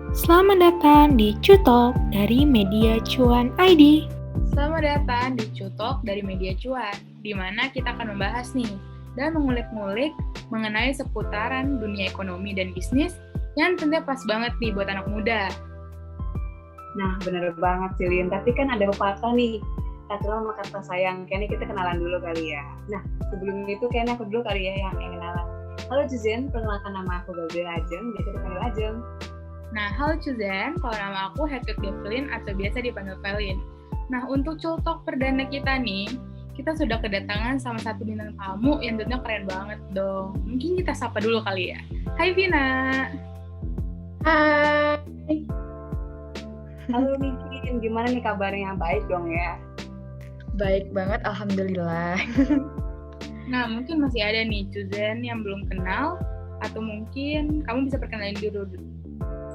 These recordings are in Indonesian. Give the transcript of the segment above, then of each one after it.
Selamat datang di Cutok dari Media Cuan ID. Selamat datang di Cutok dari Media Cuan, di mana kita akan membahas nih dan mengulik-ngulik mengenai seputaran dunia ekonomi dan bisnis yang tentunya pas banget nih buat anak muda. Nah, bener banget sih, Lin. Tapi kan ada pepatah nih, kata lama kata sayang. Kayaknya kita kenalan dulu kali ya. Nah, sebelum itu kayaknya aku dulu kali ya yang kenalan. Halo Juzen, perkenalkan nama aku Gabriel Ajeng, biasa dipanggil Ajeng. Nah, halo Cuzen, kalau nama aku Hetwit Devlin atau biasa dipanggil Velin. Nah, untuk Cutok perdana kita nih, kita sudah kedatangan sama satu bintang tamu yang tentunya keren banget dong. Mungkin kita sapa dulu kali ya. Hai Vina. Hai. Halo Nikin, gimana nih kabarnya? Baik dong ya? Baik banget, alhamdulillah. Nah, mungkin masih ada nih Cuzen yang belum kenal, atau mungkin kamu bisa perkenalin dulu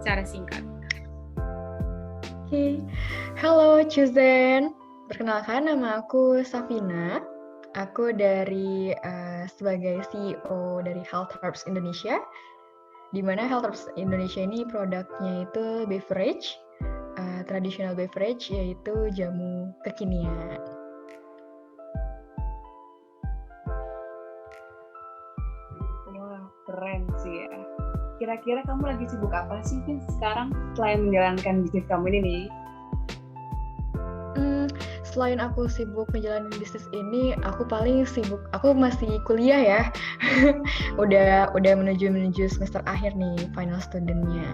secara singkat. Oke. Halo Cuzen, perkenalkan nama aku Safina. Aku dari sebagai CEO dari Health Herbs Indonesia, di mana Health Herbs Indonesia ini produknya itu beverage, traditional beverage, yaitu jamu kekinian. Wah, keren sih ya. Kira-kira kamu lagi sibuk apa sih, Vin, sekarang selain menjalankan bisnis kamu ini nih? Selain aku sibuk menjalani bisnis ini, aku masih kuliah ya. udah menuju semester akhir nih, final studentnya.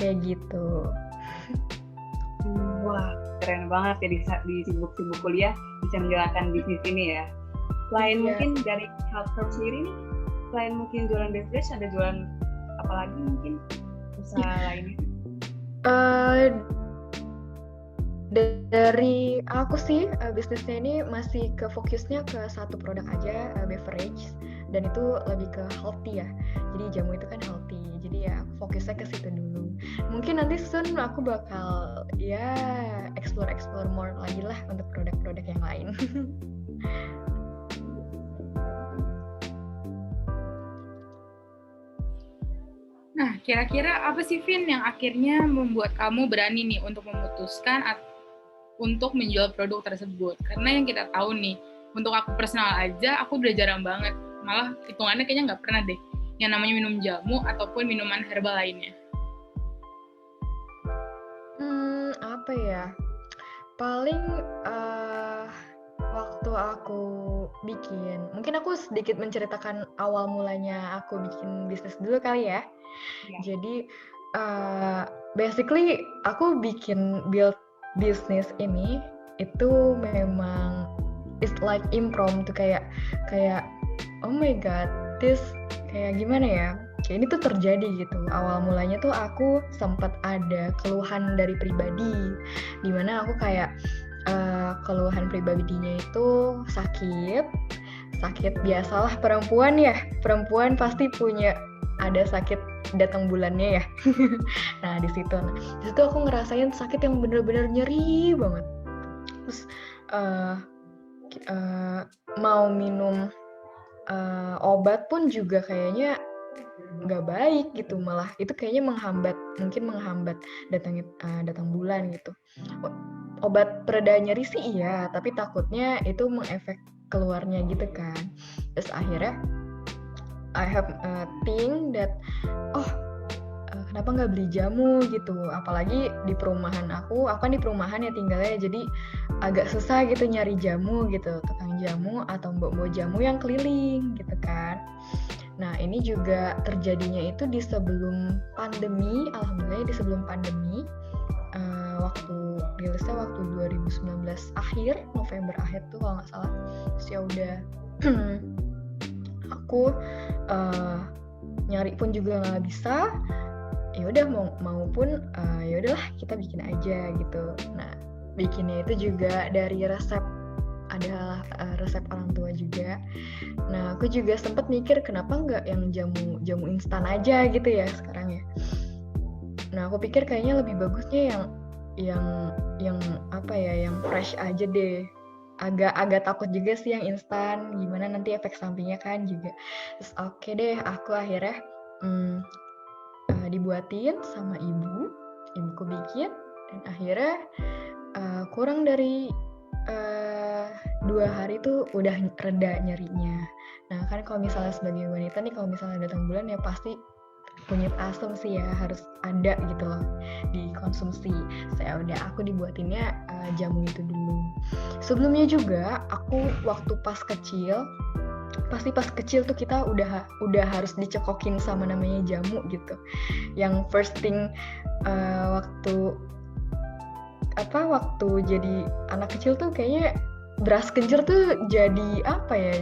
Kayak gitu. Wah, keren banget ya di sibuk-sibuk kuliah bisa menjalankan bisnis ini ya. Selain mungkin dari Health Herbs sendiri nih, selain mungkin jualan beverage, ada jualan apalagi mungkin usaha lainnya? Dari aku sih bisnisnya ini masih fokusnya ke satu produk aja, beverage, dan itu lebih ke healthy ya. Jadi jamu itu kan healthy, jadi ya fokusnya ke situ dulu. Mungkin nanti soon aku bakal ya explore more lagi lah untuk produk-produk yang lain. Nah, kira-kira apa sih, Vin, yang akhirnya membuat kamu berani nih untuk memutuskan untuk menjual produk tersebut? Karena yang kita tahu nih, untuk aku personal aja, aku udah jarang banget. Malah hitungannya kayaknya nggak pernah deh yang namanya minum jamu ataupun minuman herbal lainnya. Apa ya? Paling waktu aku bikin, mungkin aku sedikit menceritakan awal mulanya aku bikin bisnis dulu kali ya. Jadi basically aku build bisnis ini itu memang it's like impromptu, kayak oh my god, this kayak gimana ya, kayak ini tuh terjadi gitu. Awal mulanya tuh aku sempat ada keluhan dari pribadi, dimana aku kayak keluhan pribadinya itu sakit biasalah, perempuan pasti punya ada sakit datang bulannya ya. Nah di situ aku ngerasain sakit yang bener-bener nyeri banget. Terus mau minum obat pun juga kayaknya nggak baik gitu, malah itu kayaknya menghambat datang bulan gitu. Obat pereda nyeri sih iya, tapi takutnya itu mengefek keluarnya gitu kan. Terus akhirnya I have a think that kenapa nggak beli jamu gitu, apalagi di perumahan aku kan di perumahan ya tinggalnya, jadi agak susah gitu nyari jamu gitu, tukang jamu atau mbok-mbok jamu yang keliling gitu kan. Nah ini juga terjadinya itu di sebelum pandemi, alhamdulillah di sebelum pandemi, waktu rilisnya waktu 2019 akhir, November akhir tuh kalau nggak salah. Terus ya udah aku nyari pun juga nggak bisa, ya udah mau pun ya udahlah kita bikin aja gitu. Nah bikinnya itu juga dari resep, adalah resep orang tua juga. Nah aku juga sempat mikir kenapa nggak yang jamu instan aja gitu ya sekarang ya. Nah aku pikir kayaknya lebih bagusnya yang apa ya, yang fresh aja deh. Agak takut juga sih yang instan, gimana nanti efek sampingnya kan juga. Terus oke deh, aku akhirnya dibuatin sama ibu. ibuku bikin, dan akhirnya kurang dari 2 hari tuh udah reda nyerinya. Nah kan kalau misalnya sebagai wanita nih, kalau misalnya datang bulan ya pasti kunyit asam sih ya harus ada gitu loh dikonsumsi. Saya udah aku dibuatinnya jamu itu dulu. Sebelumnya juga aku waktu pas kecil, pasti pas kecil tuh kita udah harus dicekokin sama namanya jamu gitu. Yang first thing waktu jadi anak kecil tuh kayaknya beras kencur tuh jadi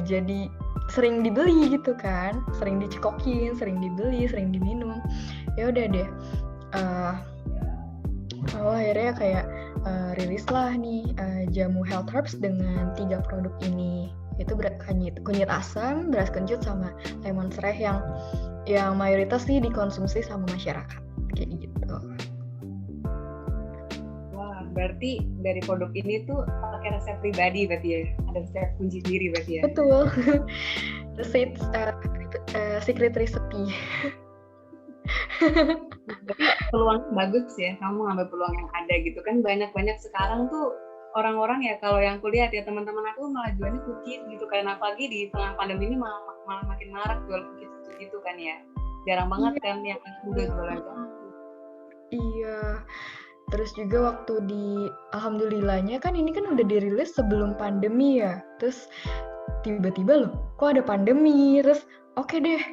jadi sering dibeli gitu kan, sering dicekokin, sering dibeli, sering diminum. Ya udah deh, akhirnya kayak rilis lah nih jamu Health Herbs dengan 3 produk ini, yaitu kunyit asam, beras kencur, sama lemon serai yang mayoritas sih dikonsumsi sama masyarakat kayak gitu. Berarti dari produk ini tuh pakai resep pribadi berarti ya? Ada resep kunci diri berarti ya? Betul. Resep secret recipe. Tapi peluang bagus ya, kamu ngambil peluang yang ada gitu kan. Banyak sekarang tuh orang-orang ya, kalau yang kulihat ya teman-teman aku malah jualnya cookies gitu kan. Apalagi di tengah pandemi ini malah makin marak jual cookies gitu kan ya. Jarang banget kan yang udah jualan jamu. Iya. Terus juga waktu alhamdulillahnya kan ini kan udah dirilis sebelum pandemi ya. Terus tiba-tiba loh, kok ada pandemi. Terus oke deh,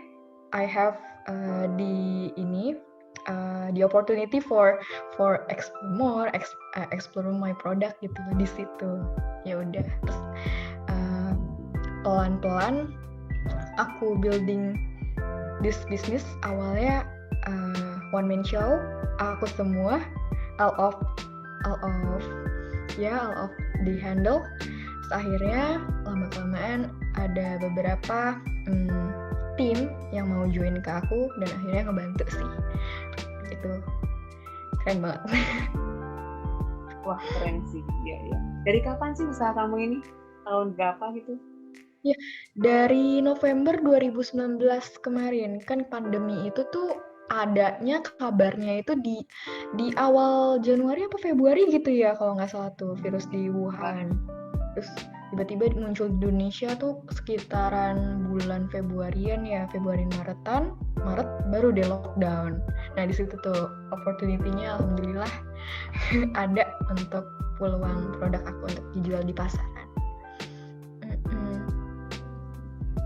I have the opportunity for explore more, explore my product gitu di situ. Ya udah, terus pelan-pelan aku building this business. Awalnya one man show, aku semua all of the handle. Terus akhirnya lama-kelamaan ada beberapa tim yang mau join ke aku dan akhirnya ngebantu sih. Itu keren banget. Wah, keren sih. Iya. Dari kapan sih usaha kamu ini? Tahun berapa gitu? Ya, dari November 2019 kemarin. Kan pandemi itu tuh adanya kabarnya itu di awal Januari apa Februari gitu ya kalau nggak salah tuh, virus di Wuhan. Terus tiba-tiba muncul di Indonesia tuh sekitaran bulan Februarian ya, Maret baru deh lockdown. Nah di situ tuh opportunity-nya alhamdulillah ada untuk peluang produk aku untuk dijual di pasaran.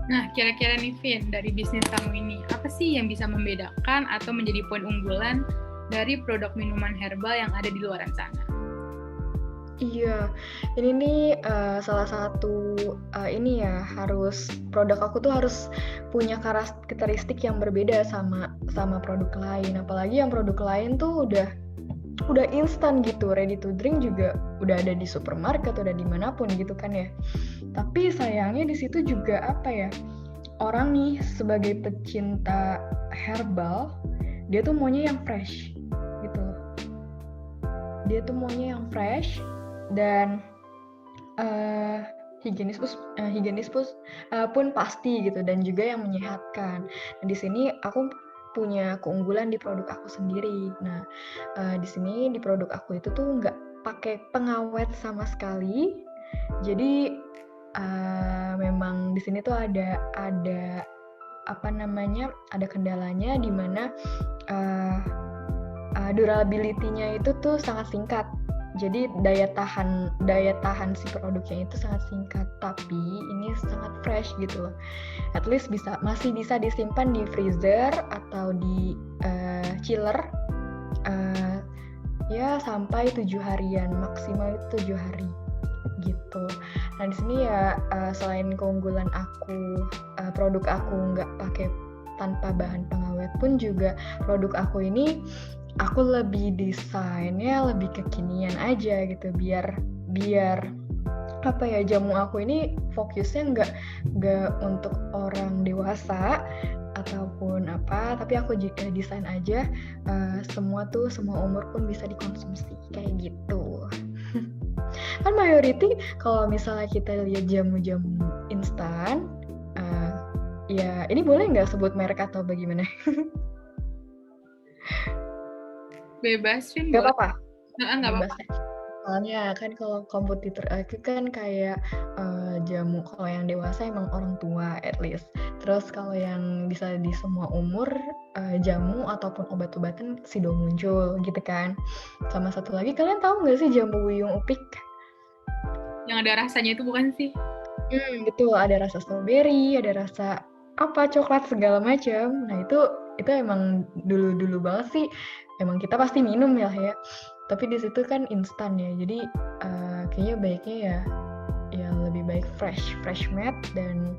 Nah, kira-kira nih Vin, dari bisnis kamu ini, apa sih yang bisa membedakan atau menjadi poin unggulan dari produk minuman herbal yang ada di luar sana? Iya, ini nih salah satu harus produk aku tuh harus punya karakteristik yang berbeda sama produk lain. Apalagi yang produk lain tuh udah instan gitu, ready to drink juga udah ada di supermarket, udah dimanapun gitu kan ya. Tapi sayangnya di situ juga orang nih sebagai pecinta herbal, dia tuh maunya yang fresh gitu loh. Dia tuh maunya yang fresh dan higienis pun pasti gitu, dan juga yang menyehatkan. Nah, di sini aku punya keunggulan di produk aku sendiri. Nah, di sini di produk aku itu tuh nggak pakai pengawet sama sekali. Jadi memang di sini tuh ada kendalanya di mana durability-nya itu tuh sangat singkat. Jadi daya tahan si produknya itu sangat singkat, tapi ini sangat fresh gitu loh. At least masih bisa disimpan di freezer atau di chiller ya sampai 7 harian, maksimal 7 hari gitu. Nah di sini ya selain keunggulan aku, produk aku nggak pakai tanpa bahan pengawet pun juga produk aku ini aku lebih desainnya lebih kekinian aja gitu, biar jamu aku ini fokusnya nggak untuk orang dewasa ataupun tapi aku desain aja semua umur pun bisa dikonsumsi kayak gitu. Kan mayority kalau misalnya kita lihat jamu-jamu instan, ya ini boleh nggak sebut merek atau bagaimana? Bebas, Vin, Gak boleh. apa-apa, Nggak bebas apa-apa. ya. Soalnya kan kalau kompetitor aku kan kayak jamu, kalau yang dewasa emang orang tua at least. Terus kalau yang bisa di semua umur, jamu ataupun obat-obatan sido muncul gitu kan. Sama satu lagi, kalian tahu nggak sih jamu Wiyung Upik? Yang ada rasanya itu bukan sih? Betul, ada rasa strawberry, ada rasa apa coklat segala macam. Nah itu emang dulu banget sih, emang kita pasti minum ya. Tapi di situ kan instan ya, jadi kayaknya baiknya ya lebih baik fresh made dan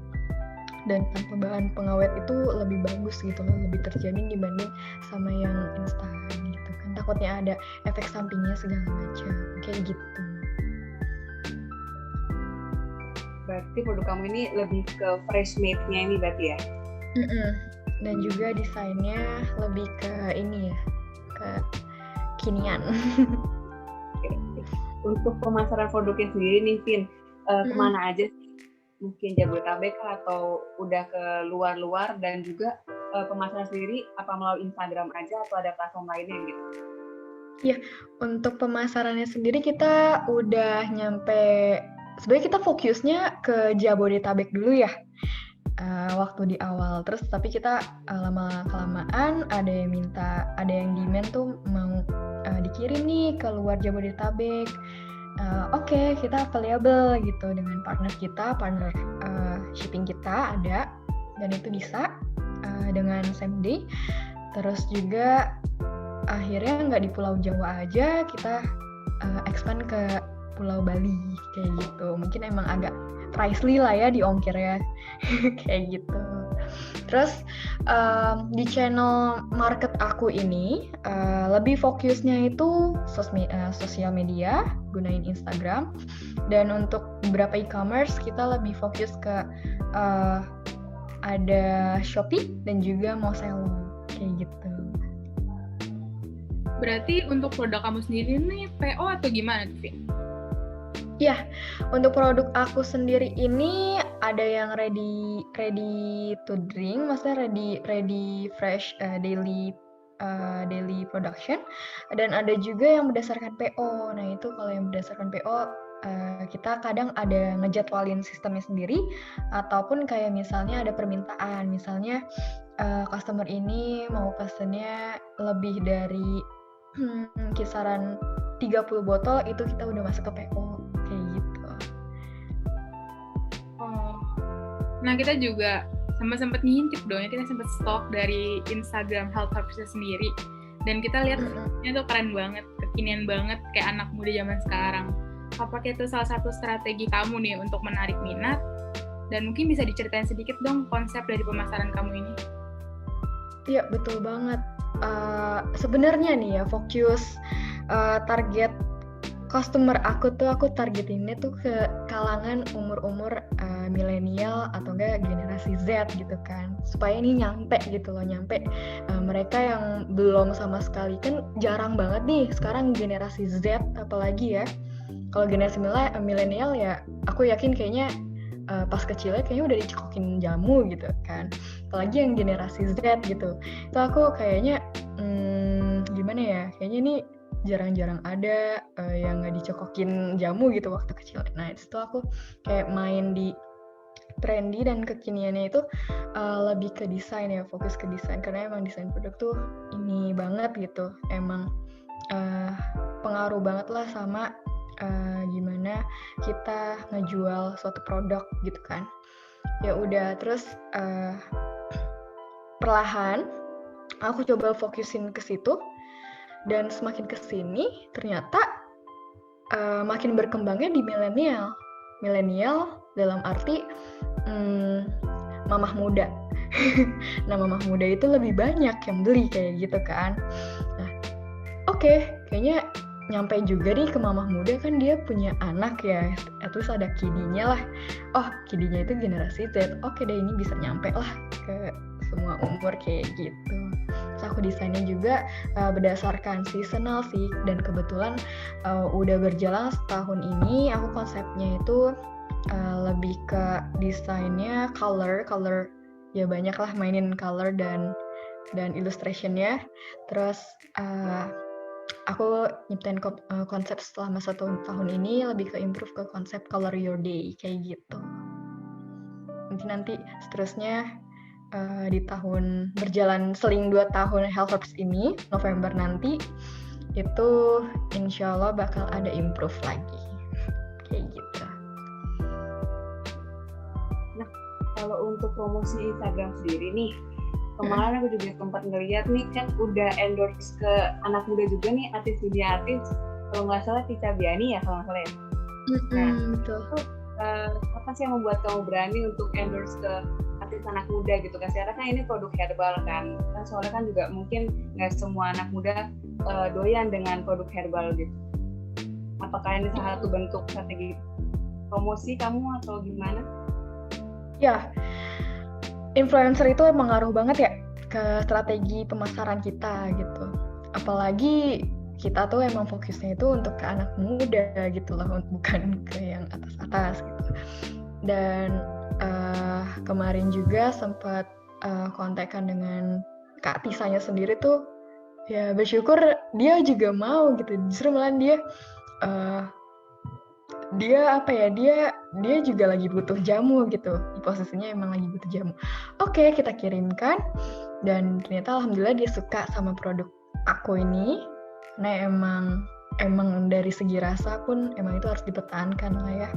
tanpa bahan pengawet itu lebih bagus gitu loh, lebih terjamin dibanding sama yang instan gitu kan. Takutnya ada efek sampingnya segala macam kayak gitu. Berarti produk kamu ini lebih ke fresh made-nya ini berarti ya? Dan juga desainnya lebih ke ini ya, ke kinian. Untuk pemasaran produknya sendiri nih, Vin, kemana aja sih? Mungkin Jabodetabek atau udah ke luar-luar, dan juga pemasaran sendiri apa melalui Instagram aja atau ada platform lainnya gitu? Iya, untuk pemasarannya sendiri kita udah nyampe, sebenarnya kita fokusnya ke Jabodetabek dulu ya, waktu di awal. Terus tapi kita lama-kelamaan ada yang demand tuh mau dikirim nih ke luar Jabodetabek. Oke, kita available gitu dengan partner shipping kita ada, dan itu bisa dengan same day. Terus juga akhirnya nggak di Pulau Jawa aja, kita expand ke Pulau Bali kayak gitu. Mungkin emang agak pricey lah ya di ongkirnya kayak gitu. Terus di channel market aku ini lebih fokusnya itu sosial media, gunain Instagram. Dan untuk beberapa e-commerce kita lebih fokus ke ada Shopee dan juga Moselo kayak gitu. Berarti untuk produk kamu sendiri nih PO atau gimana tuh, Vin? Ya, untuk produk aku sendiri ini ada yang ready to drink, maksudnya ready fresh daily production, dan ada juga yang berdasarkan PO. Nah itu kalau yang berdasarkan PO kita kadang ada ngejadwalin sistemnya sendiri, ataupun kayak misalnya ada permintaan, misalnya customer ini mau pesennya lebih dari kisaran 30 botol, itu kita udah masuk ke PO kayak gitu. Oh. Nah, kita juga sempat ngintip dong ya, kita sempat stok dari Instagram Health Services sendiri, dan kita lihat itu keren banget, kekinian banget, kayak anak muda zaman sekarang. Apakah itu salah satu strategi kamu nih untuk menarik minat? Dan mungkin bisa diceritain sedikit dong konsep dari pemasaran kamu ini. Iya, betul banget. Sebenarnya nih ya, fokus target customer aku targetinnya tuh ke kalangan umur-umur milenial atau enggak generasi Z gitu kan, supaya ini nyampe gitu loh, mereka yang belum sama sekali, kan jarang banget nih sekarang generasi Z apalagi ya. Kalau generasi milenial ya aku yakin kayaknya pas kecilnya kayaknya udah dicekokin jamu gitu kan, apalagi yang generasi Z gitu. Itu aku kayaknya gimana ya, kayaknya ini jarang-jarang ada yang nggak dicekokin jamu gitu waktu kecil. Nah itu aku kayak main di trendy dan kekiniannya itu lebih ke desain ya, fokus ke desain, karena emang desain produk tuh ini banget gitu, emang pengaruh banget lah sama gimana kita ngejual suatu produk gitu kan. Ya udah, terus perlahan aku coba fokusin ke situ, dan semakin kesini ternyata makin berkembangnya di milenial dalam arti mamah muda. Nah mamah muda itu lebih banyak yang beli kayak gitu kan. Nah oke, kayaknya nyampe juga nih ke mamah muda, kan dia punya anak ya, at least ada kidinya lah. Oh kidinya itu generasi Z, oke deh ini bisa nyampe lah ke semua umur kayak gitu. Terus aku desainnya juga berdasarkan seasonal sih, dan kebetulan udah berjalan setahun ini. Aku konsepnya itu lebih ke desainnya color ya, banyak lah mainin color dan illustrationnya. Terus aku nyiptain konsep selama 1 tahun ini lebih ke improve ke konsep color your day kayak gitu. Mungkin nanti seterusnya di tahun berjalan seling 2 tahun Health Herbs ini, November nanti itu insya Allah bakal ada improve lagi kayak gitu. Nah, kalau untuk promosi Instagram sendiri nih, kemarin aku juga sempat ngeliat nih kan udah endorse ke anak muda juga nih, artis dunia artis, kalau nggak salah Tica Biani ya kalau nggak salah ya. Nah, Betul. itu apa sih yang membuat kamu berani untuk endorse ke artis anak muda gitu kan? Karena kan ini produk herbal kan soalnya kan juga mungkin nggak semua anak muda doyan dengan produk herbal gitu. Apakah ini salah satu bentuk strategi promosi kamu atau gimana? Ya, influencer itu emang ngaruh banget ya ke strategi pemasaran kita gitu. Apalagi kita tuh emang fokusnya itu untuk ke anak muda gitu loh, bukan ke yang atas-atas gitu. Dan kemarin juga sempat kontekan dengan Kak Tisanya sendiri tuh, ya bersyukur dia juga mau gitu. Justru malah dia apa ya, dia juga lagi butuh jamu gitu, posisinya emang lagi butuh jamu. Oke, kita kirimkan dan ternyata alhamdulillah dia suka sama produk aku ini, karena emang dari segi rasa pun emang itu harus dipertahankan lah ya.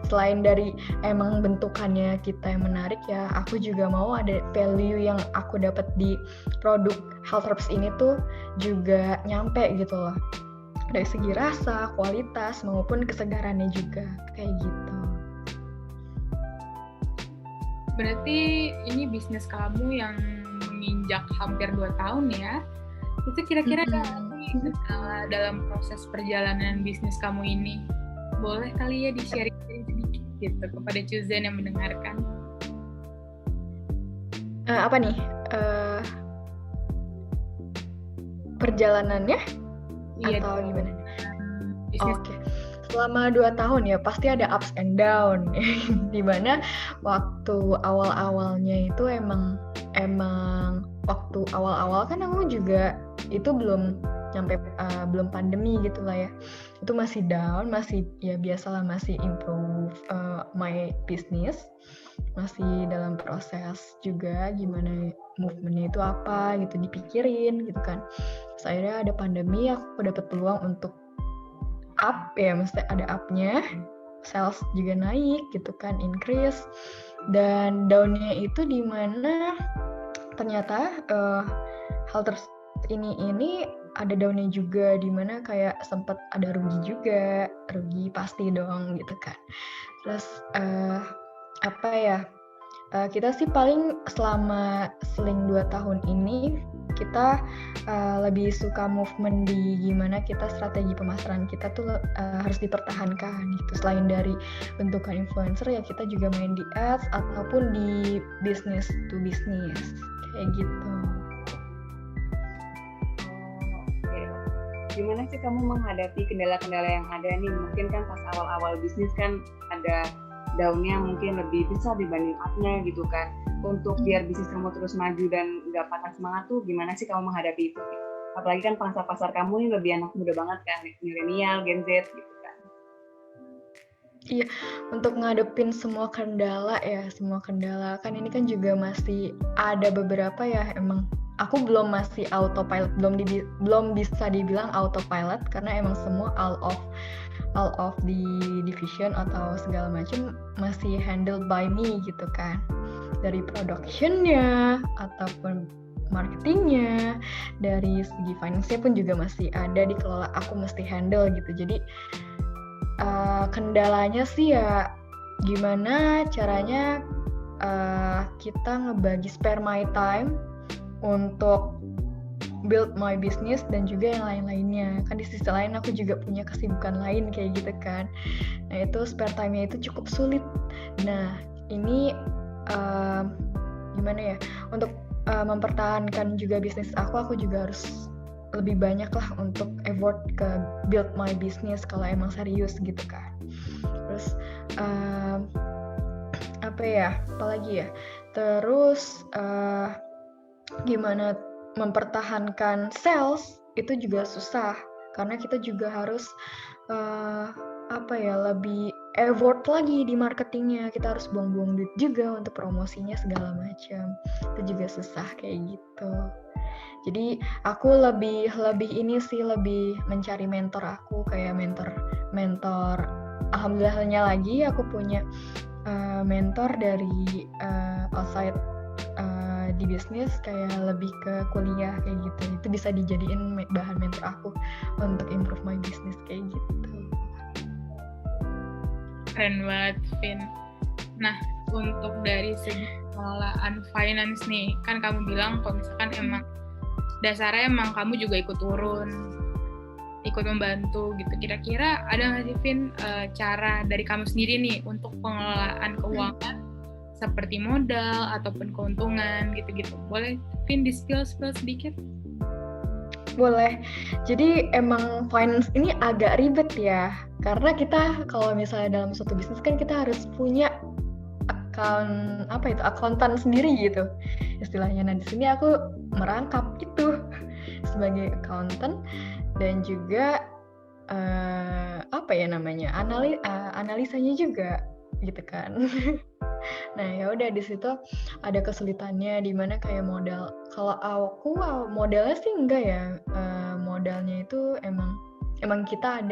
Selain dari emang bentukannya kita yang menarik ya, aku juga mau ada value yang aku dapat di produk Health Herbs ini tuh juga nyampe gitu loh, dari segi rasa, kualitas, maupun kesegarannya juga, kayak gitu. Berarti ini bisnis kamu yang menginjak hampir 2 tahun ya. Itu kira-kira kendala dalam proses perjalanan bisnis kamu ini? Boleh kali ya di-sharing sedikit gitu kepada Cuzen yang mendengarkan. Apa nih? Perjalanannya? Iya, atau gimana? bisnis. Oke. Selama 2 tahun ya pasti ada ups and down. Dimana waktu awal-awalnya itu emang waktu awal-awal kan aku juga itu belum nyampe belum pandemi gitu lah ya. Itu masih down, masih ya biasalah, masih improve my business. Masih dalam proses juga gimana movementnya itu apa gitu, dipikirin gitu kan. Terus akhirnya ada pandemi, aku dapat peluang untuk up ya, mesti ada up-nya, sales juga naik gitu kan, increase. Dan down-nya itu di mana ternyata hal ini ada down-nya juga, di mana kayak sempat ada rugi juga, rugi pasti dong gitu kan. Terus apa ya, kita sih paling selama seling 2 tahun ini kita lebih suka movement di gimana kita strategi pemasaran kita tuh harus dipertahankan gitu. Selain dari bentukan influencer ya kita juga main di ads ataupun di business to business kayak gitu. Gimana sih kamu menghadapi kendala-kendala yang ada nih? Mungkin kan pas awal-awal bisnis kan ada down-nya mungkin lebih besar dibanding up-nya gitu kan. Untuk biar bisnis kamu terus maju dan nggak patah semangat tuh gimana sih kamu menghadapi itu? Apalagi kan pasar kamu ini lebih anak muda banget kan, milenial, Gen Z gitu kan. Iya, untuk ngadepin semua kendala kan ini kan juga masih ada beberapa ya, emang aku belum masih autopilot, belum bisa dibilang autopilot karena emang semua all of the division atau segala macam masih handled by me gitu kan, dari productionnya ataupun marketingnya, dari segi finance-nya pun juga masih ada dikelola, aku mesti handle gitu. Jadi kendalanya sih ya gimana caranya kita ngebagi spare my time untuk build my business dan juga yang lain-lainnya. Kan di sisi lain aku juga punya kesibukan lain kayak gitu kan. Nah itu spare time-nya itu cukup sulit. Nah ini gimana ya, untuk mempertahankan juga bisnis aku juga harus lebih banyak lah untuk effort ke build my business kalau emang serius gitu kan. Terus apalagi ya, terus gimana mempertahankan sales itu juga susah karena kita juga harus lebih effort lagi di marketingnya. Kita harus buang-buang duit juga untuk promosinya segala macam. Itu juga susah kayak gitu. Jadi aku lebih ini sih, lebih mencari mentor aku, kayak mentor. Alhamdulillahnya lagi aku punya mentor dari outside di bisnis, kayak lebih ke kuliah kayak gitu. Itu bisa dijadiin bahan mentor aku untuk improve my business kayak gitu. Keren banget, Vin. Nah, untuk dari segi pengelolaan finance nih, kan kamu bilang kalau misalkan emang dasarnya emang kamu juga ikut turun, ikut membantu gitu. Kira-kira ada nggak sih, Vin, cara dari kamu sendiri nih untuk pengelolaan keuangan seperti modal ataupun keuntungan gitu-gitu? Boleh, Vin, di-spill sedikit? Boleh. Jadi emang finance ini agak ribet ya, karena kita kalau misalnya dalam suatu bisnis kan kita harus punya akuntan sendiri gitu istilahnya. Nah di sini aku merangkap itu sebagai akuntan dan juga analisanya juga gitu kan. Nah ya udah, di situ ada kesulitannya di mana kayak modal. Kalau aku modalnya sih enggak ya. Modalnya itu emang kita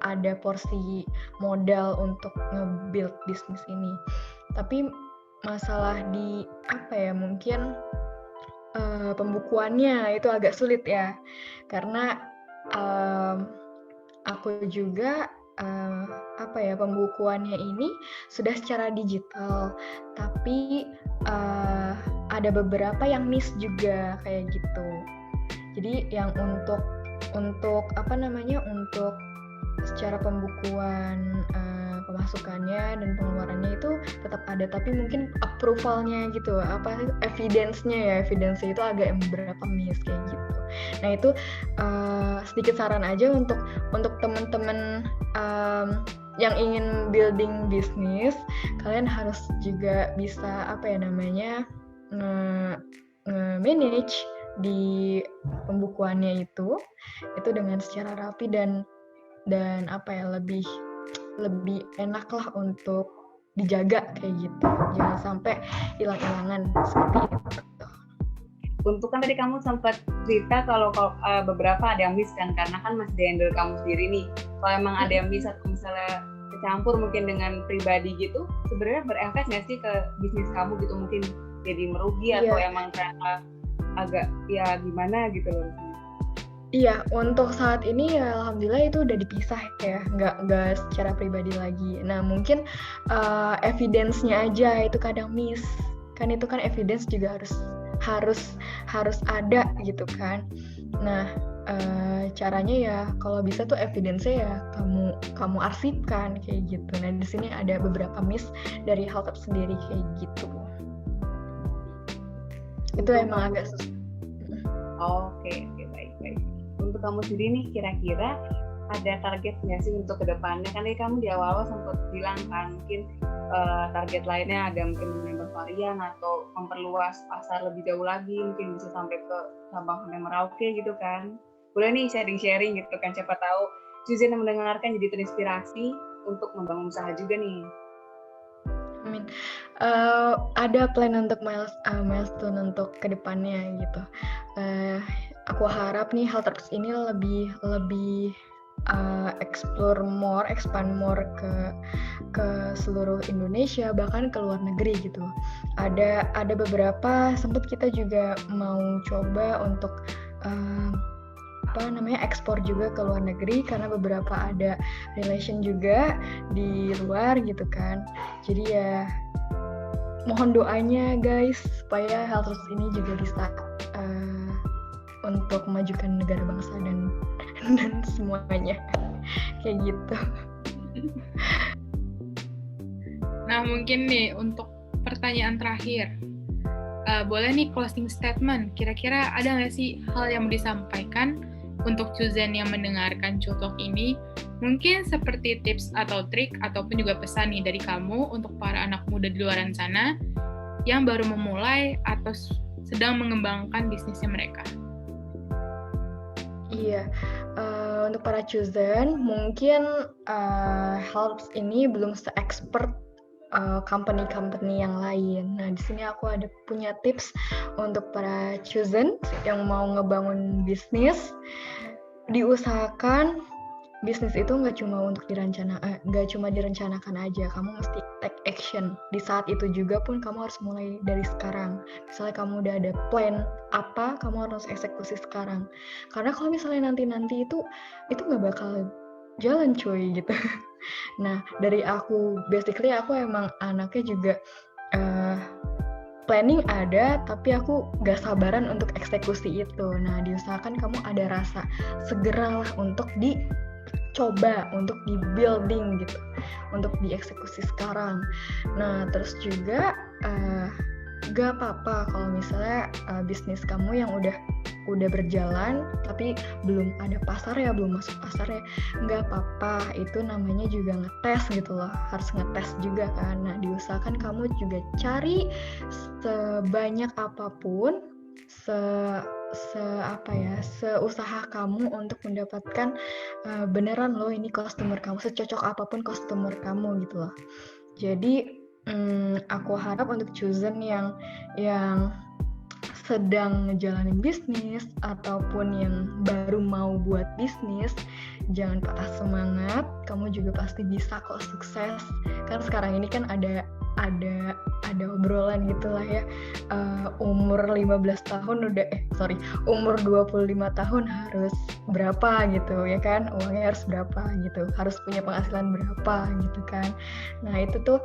ada porsi modal untuk nge-build bisnis ini. Tapi masalah di mungkin pembukuannya itu agak sulit ya. Karena aku juga pembukuannya ini sudah secara digital, tapi ada beberapa yang miss juga kayak gitu. Jadi yang untuk secara pembukuan pemasukannya dan pengeluarannya itu tetap ada, tapi mungkin approvalnya gitu, evidence-nya itu agak beberapa miss kayak gitu. Nah itu sedikit saran aja untuk teman-teman yang ingin building bisnis, kalian harus juga bisa manage di pembukuannya itu dengan secara rapi dan lebih enak lah untuk dijaga kayak gitu. Jangan sampai hilang-hilangan seperti itu. Untuk kan tadi kamu sempat cerita kalau beberapa ada yang miss kan, karena kan masih di handle kamu sendiri nih. Kalau emang ada yang miss atau misalnya kecampur mungkin dengan pribadi gitu, sebenarnya berefek nggak sih ke bisnis kamu gitu? Mungkin jadi merugi atau emang ternyata agak ya gimana gitu loh? Iya, untuk saat ini ya alhamdulillah itu udah dipisah ya, nggak secara pribadi lagi. Nah mungkin evidence-nya aja itu kadang miss, kan itu kan evidence juga harus ada gitu kan. Nah caranya ya kalau bisa tuh evidence-nya ya kamu arsipkan kayak gitu. Nah di sini ada beberapa miss dari Heltop sendiri kayak gitu. Itu emang agak susah. Oke, baik. Untuk kamu sendiri nih, kira-kira ada target nggak sih untuk kedepannya? Kan kamu di awal sempat bilang kan mungkin target lainnya ada mungkin menambah varian atau memperluas pasar lebih jauh lagi, mungkin bisa sampai ke Sabang sampai Merauke gitu kan. Boleh nih sharing-sharing gitu kan, siapa tahu Suzanne yang mendengarkan jadi terinspirasi untuk membangun usaha juga nih. Amin. Ada plan untuk milestone untuk kedepannya gitu. Aku harap nih Heltop ini lebih expand more ke seluruh Indonesia, bahkan ke luar negeri gitu. Ada beberapa sempat kita juga mau coba untuk ekspor juga ke luar negeri, karena beberapa ada relation juga di luar gitu kan. Jadi ya mohon doanya guys supaya Heltop ini juga bisa untuk memajukan negara bangsa dan semuanya kayak gitu. Nah mungkin nih untuk pertanyaan terakhir, boleh nih closing statement, kira-kira ada nggak sih hal yang mau disampaikan untuk Suzanne yang mendengarkan Cutok ini, mungkin seperti tips atau trik ataupun juga pesan nih dari kamu untuk para anak muda di luar sana yang baru memulai atau sedang mengembangkan bisnisnya mereka? Iya, untuk para chosen mungkin helps ini belum se-expert company-company yang lain. Nah, di sini aku ada punya tips untuk para chosen yang mau ngebangun bisnis. Diusahakan bisnis itu nggak cuma direncanakan aja. Kamu mesti take action. Di saat itu juga pun kamu harus mulai dari sekarang. Misalnya kamu udah ada plan apa, kamu harus eksekusi sekarang. Karena kalau misalnya nanti itu nggak bakal jalan cuy gitu. Nah, dari aku, basically aku emang anaknya juga planning ada, tapi aku gak sabaran untuk eksekusi itu. Nah, diusahakan kamu ada rasa segeralah untuk dicoba, untuk di-building gitu, untuk dieksekusi sekarang. Nah, terus juga gak apa-apa kalau misalnya bisnis kamu yang udah berjalan tapi belum ada pasar ya, belum masuk pasar ya, nggak apa-apa, itu namanya juga ngetes gitu loh, harus ngetes juga kan. Nah, diusahakan kamu juga cari sebanyak apapun, seusaha kamu untuk mendapatkan beneran loh ini customer kamu, secocok apapun customer kamu gitu loh. Jadi aku harap untuk chosen yang sedang ngejalanin bisnis ataupun yang baru mau buat bisnis, jangan patah semangat, kamu juga pasti bisa kok sukses. Kan sekarang ini kan ada obrolan gitulah ya, umur 15 tahun umur 25 tahun harus berapa gitu ya kan, uangnya harus berapa gitu, harus punya penghasilan berapa gitu kan. Nah, itu tuh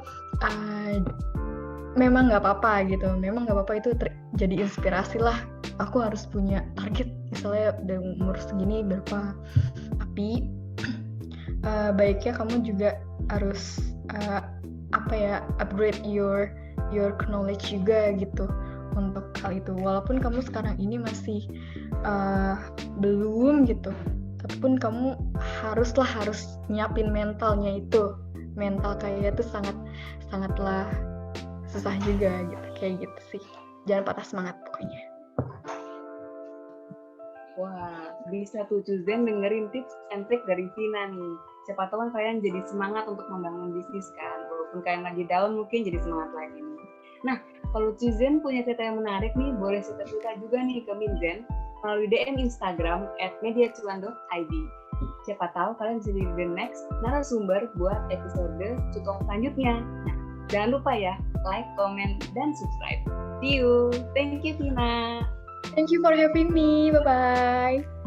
memang nggak apa-apa gitu, itu jadi inspirasi lah. Aku harus punya target misalnya dari umur segini berapa, tapi baiknya kamu juga harus upgrade your knowledge juga gitu untuk hal itu. Walaupun kamu sekarang ini masih belum gitu, tapi pun kamu harus nyiapin mentalnya itu. Mental kayak itu sangatlah susah juga gitu, kayak gitu sih. Jangan patah semangat pokoknya. Wah, bisa tuh Cuzen dengerin tips and trick dari Vina nih. Siapa tahu kan kalian jadi semangat untuk membangun bisnis kan. Walaupun kalian lagi down, mungkin jadi semangat lagi nih. Nah, kalau Cuzen punya cerita yang menarik nih, boleh cerita juga nih ke Minzen melalui DM Instagram @mediacuan.id. Siapa tahu kalian bisa jadi the next narasumber buat episode Cutok selanjutnya. Nah, jangan lupa ya, like, comment, dan subscribe. See you. Thank you, Vina. Thank you for having me. Bye-bye.